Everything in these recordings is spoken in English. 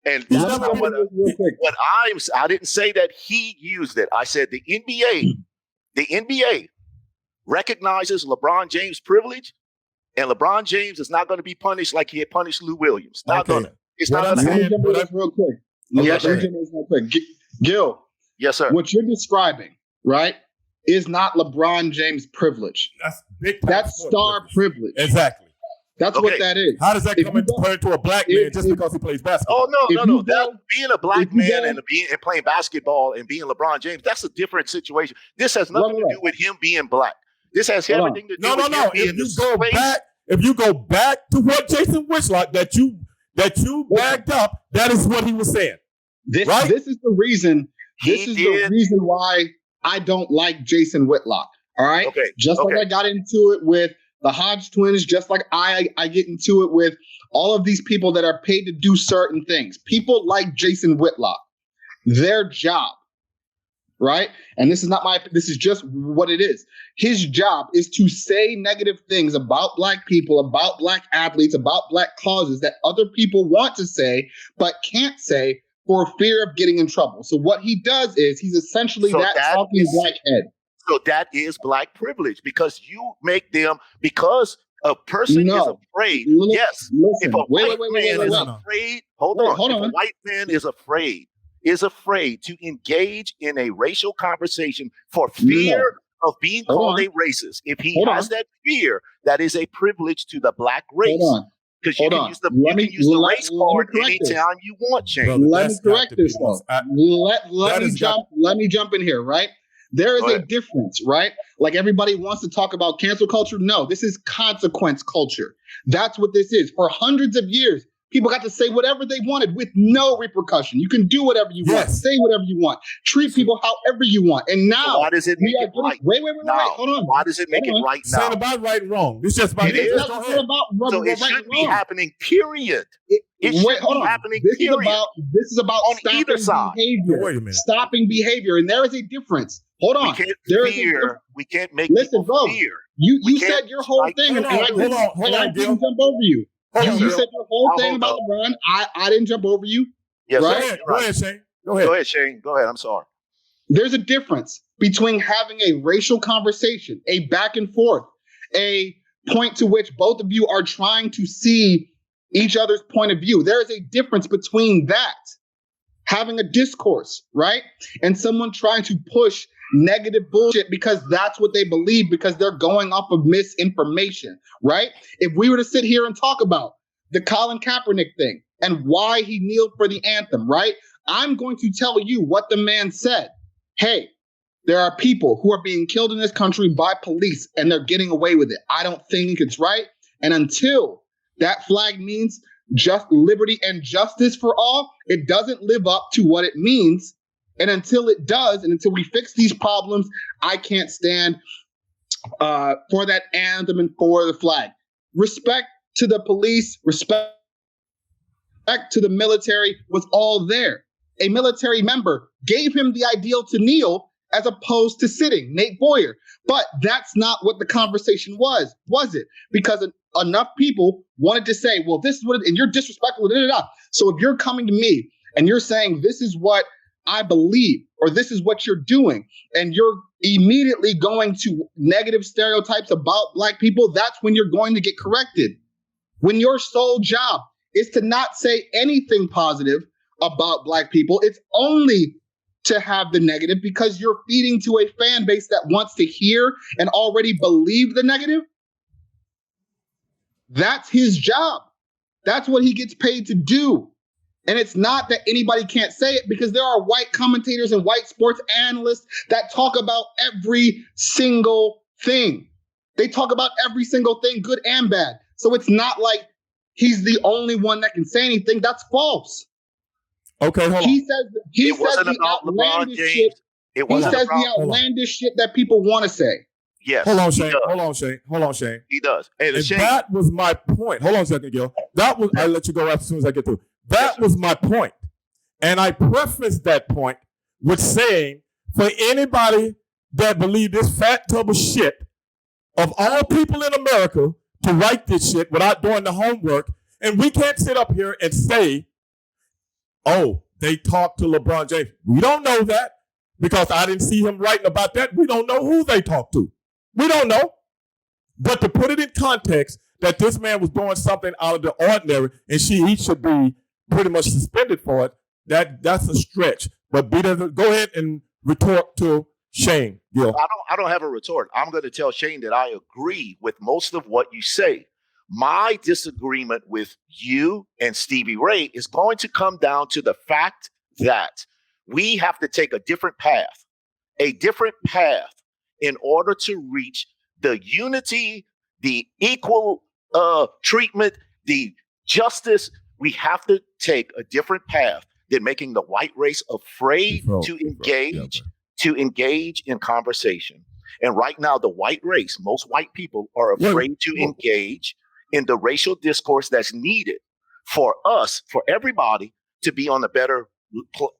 And that's not I didn't say that he used it. I said the NBA recognizes LeBron James' privilege, and LeBron James is not going to be punished like he had punished Lou Williams. Not going to. It's not going to happen. Real quick. Yes, real quick. Gil. Yes, sir. What you're describing, right, is not LeBron James' privilege. That's big. That's star privilege. Exactly. That's what that is. How does that come into a black man just because he plays basketball? Oh, no. That, being a black man and playing basketball and being LeBron James, that's a different situation. This has nothing to do with him being black. This has everything to do with him being If you go back to what Jason Whitlock that you backed up, that is what he was saying. This is the reason. The reason why I don't like Jason Whitlock. All right. Okay. Like I got into it with the Hodge twins, just like I get into it with all of these people that are paid to do certain things. People like Jason Whitlock, their job, right? And this is just what it is. His job is to say negative things about black people, about black athletes, about black causes that other people want to say, but can't say for fear of getting in trouble. So what he does is he's essentially that talking black head. So that is black privilege because you make them, because a person is afraid. Yes. Listen, if a white man is afraid, hold on. If a white man is afraid to engage in a racial conversation for fear of being called a racist. If he has that fear, that is a privilege to the black race. Because you can use the race card anytime you want, Shane. Let me correct this though. Let me jump in here, right? There is a difference, right? Like everybody wants to talk about cancel culture. No, this is consequence culture. That's what this is. For hundreds of years, people got to say whatever they wanted with no repercussion. You can do whatever you want, say whatever you want, treat people however you want. And now, so why does it make it right? Wait, hold on. Why does it make it right now? It's not about right and wrong. It's just about so it shouldn't be happening, period. It shouldn't be happening, period. This is about on either side. Behavior. Wait a minute. Stopping behavior. And there is a difference. Hold on. We can't make people fear. You said your whole thing, and I didn't jump over you. You said your whole thing about LeBron. I didn't jump over you. Yes, right? Go ahead, Shane. Go ahead, Shane. Go ahead. I'm sorry. There's a difference between having a racial conversation, a back and forth, a point to which both of you are trying to see each other's point of view. There is a difference between that, having a discourse, right? And someone trying to push negative bullshit because that's what they believe, because they're going off of misinformation, right? If we were to sit here and talk about the Colin Kaepernick thing and why he kneeled for the anthem, right? I'm going to tell you what the man said. Hey, there are people who are being killed in this country by police and they're getting away with it. I don't think it's right. And until that flag means just liberty and justice for all, it doesn't live up to what it means. And until it does, and until we fix these problems, I can't stand for that anthem and for the flag. Respect to the police, respect to the military was all there. A military member gave him the ideal to kneel as opposed to sitting, Nate Boyer. But that's not what the conversation was it? Because enough people wanted to say, well, this is what it is, and you're disrespectful, So if you're coming to me and you're saying this is what I believe, or this is what you're doing, and you're immediately going to negative stereotypes about black people, that's when you're going to get corrected. When your sole job is to not say anything positive about black people, it's only to have the negative because you're feeding to a fan base that wants to hear and already believe the negative. That's his job. That's what he gets paid to do. And it's not that anybody can't say it, because there are white commentators and white sports analysts that talk about every single thing. They talk about every single thing, good and bad. So it's not like he's the only one that can say anything. That's false. Okay, hold on. He says the outlandish shit. He says the outlandish shit that people want to say. Yes. Hold on, Shane. He does. And that was my point. Hold on a second, Gil. I'll let you go as soon as I get through. That was my point. And I prefaced that point with saying, for anybody that believe this fat tub of shit, of all people in America, to write this shit without doing the homework, and we can't sit up here and say, oh, they talked to LeBron James. We don't know that because I didn't see him writing about that. We don't know who they talked to. We don't know. But to put it in context that this man was doing something out of the ordinary and he should be pretty much suspended for it, that's a stretch. But go ahead and retort to Shane, Gil. I don't have a retort. I'm going to tell Shane that I agree with most of what you say. My disagreement with you and Stevie Ray is going to come down to the fact that we have to take a different path in order to reach the unity, the equal treatment, the justice. We have to take a different path than making the white race afraid to engage in conversation. And right now, the white race, most white people are afraid to engage in the racial discourse that's needed for us, for everybody to be on a better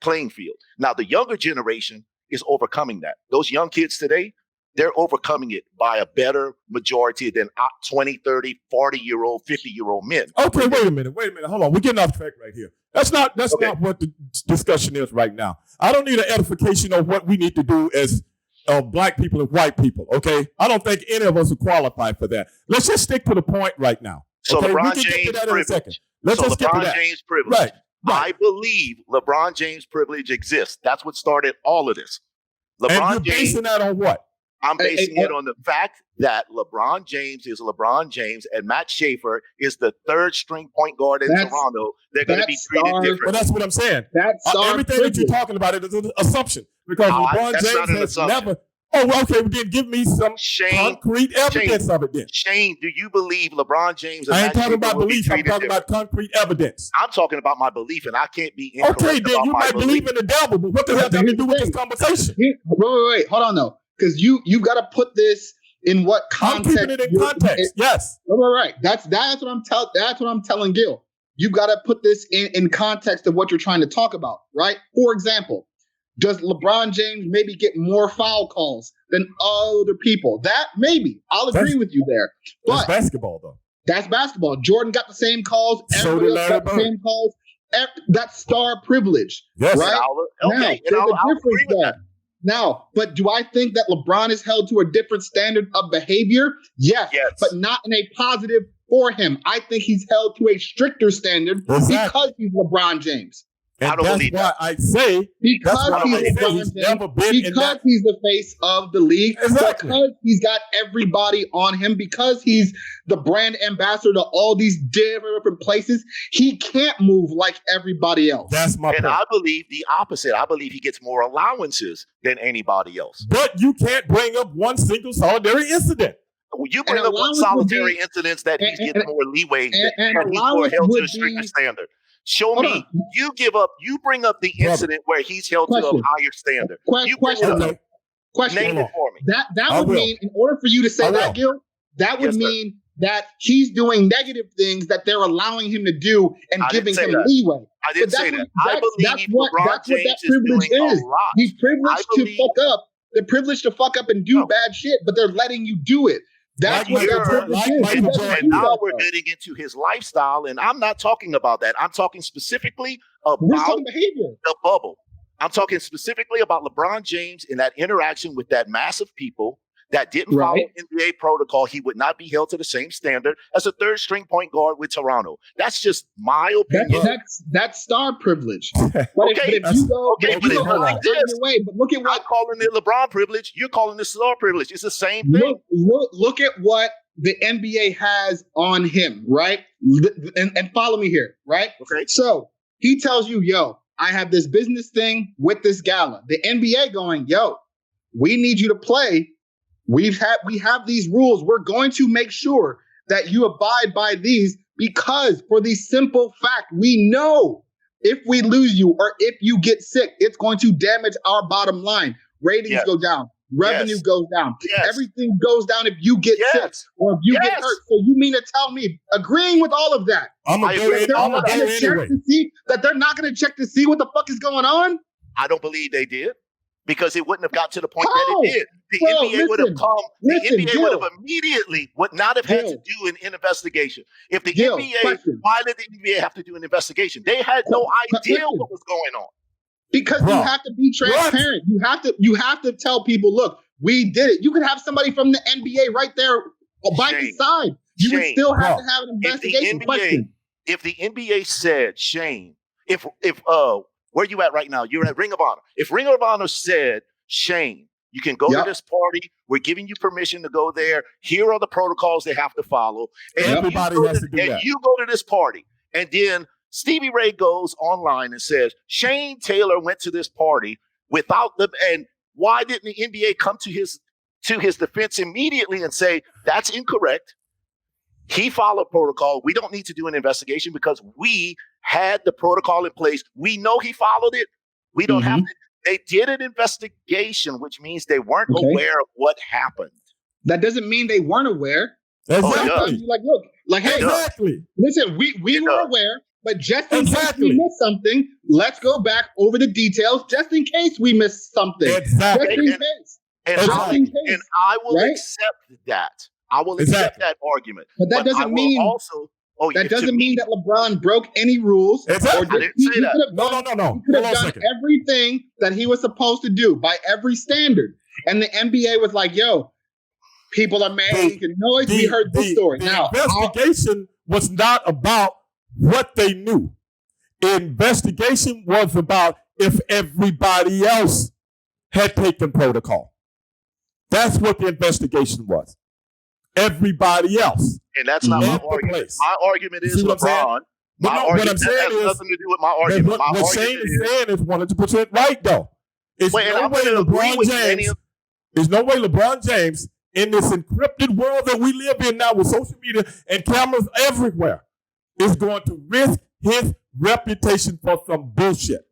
playing field. Now, the younger generation is overcoming that. Those young kids today, they're overcoming it by a better majority than 20, 30, 40-year-old, 50-year-old men. Okay, wait a minute. Hold on. We're getting off track right here. That's not what the discussion is right now. I don't need an edification of what we need to do as black people and white people, okay? I don't think any of us are qualified for that. Let's just stick to the point right now. So okay? LeBron James privilege. LeBron James privilege. Right. I believe LeBron James privilege exists. That's what started all of this. And you're basing that on what? I'm basing it on the fact that LeBron James is LeBron James and Matt Schaefer is the third string point guard in Toronto. They're going to be treated different. Well, that's what I'm saying. Everything that you're talking about is an assumption because LeBron James has never. Oh, well, okay. Well, then give me some concrete evidence of it then. Shane, do you believe LeBron James and I ain't talking about belief. I'm talking about concrete evidence. I'm talking about my belief, and I can't be incorrect. Okay, then you might believe in the devil, but what does that have to do with this conversation? Wait. Hold on, though. Because you got to put this in what context. I'm keeping it in context. Yes. Right. That's what I'm telling Gil. You got to put this in context of what you're trying to talk about, right? For example, does LeBron James maybe get more foul calls than other people? That maybe I'll agree with you there. But that's basketball, though. That's basketball. Jordan got the same calls. Everybody else got the same calls. That's star privilege, yes. right? Okay, I'll agree with that. Now, but do I think that LeBron is held to a different standard of behavior? Yes. But not in a positive for him. I think he's held to a stricter standard because he's LeBron James. And I don't believe that. I say because he's never been because he's the face of the league. Exactly. Because he's got everybody on him. Because he's the brand ambassador to all these different places. He can't move like everybody else. That's my point. And I believe the opposite. I believe he gets more allowances than anybody else. But you can't bring up one single solitary incident. You bring up one solitary incident that he's getting more leeway and he's more held to a stricter standard. Show me. You bring up the incident where he's held to a higher standard. Question. Name it for me. That would mean, in order for you to say that, Gil, that would mean that he's doing negative things that they're allowing him to do and giving him leeway. I didn't say that. I believe LeBron James is doing a lot. He's privileged to fuck up. They're privileged to fuck up and do bad shit, but they're letting you do it. That's what and now we're getting into his lifestyle, and I'm not talking about that. I'm talking specifically about the bubble. I'm talking specifically about LeBron James and that interaction with that mass of people that didn't follow NBA protocol. He would not be held to the same standard as a third string point guard with Toronto. That's just my opinion. That's star privilege. But if you go away, but look at what I'm calling it LeBron privilege. You're calling it star privilege. It's the same thing. Look at what the NBA has on him, right? And follow me here, right? Okay. So he tells you, yo, I have this business thing with this gala. The NBA going, yo, we need you to play. We have these rules. We're going to make sure that you abide by these because for the simple fact, we know if we lose you or if you get sick, it's going to damage our bottom line. Ratings go down. Revenue goes down. Everything goes down if you get sick or if you get hurt. So you mean to tell me, agreeing with all of that, that they're not going to check to see what the fuck is going on? I don't believe they did. because it wouldn't have got to the point that it did. The NBA would have come. The NBA would have would not have had to do an investigation. If the NBA, why did the NBA have to do an investigation? They had no idea what was going on. Because you have to be transparent. You have to tell people, look, we did it. You could have somebody from the NBA right there by your side. You would still have to have an investigation. If the NBA said, Shane, if where you at right now? You're at Ring of Honor. If Ring of Honor said, Shane, you can go to this party. We're giving you permission to go there. Here are the protocols they have to follow. And everybody has to do that. And you go to this party. And then Stevie Ray goes online and says, Shane Taylor went to this party without them. And why didn't the NBA come to his defense immediately and say, that's incorrect? He followed protocol. We don't need to do an investigation because we had the protocol in place. We know he followed it. We don't have to. They did an investigation, which means they weren't aware of what happened. That doesn't mean they weren't aware. Exactly. Like, look, like, hey, listen, we were aware, but just in case we missed something, let's go back over the details just in case we missed something. Exactly. Just in case. And I will accept that. I will accept that argument. But that doesn't mean that doesn't mean that LeBron broke any rules. Exactly. I didn't say that. No. He could have done everything that he was supposed to do by every standard. And the NBA was like, yo, people are making noise. We heard this story. The investigation was not about what they knew. Investigation was about if everybody else had taken protocol. That's what the investigation was. Everybody else. And that's not my argument. My argument is LeBron. My argument has nothing to do with my argument. What Shane is saying is 100% right, though. There's no way LeBron James, in this encrypted world that we live in now with social media and cameras everywhere, is going to risk his reputation for some bullshit.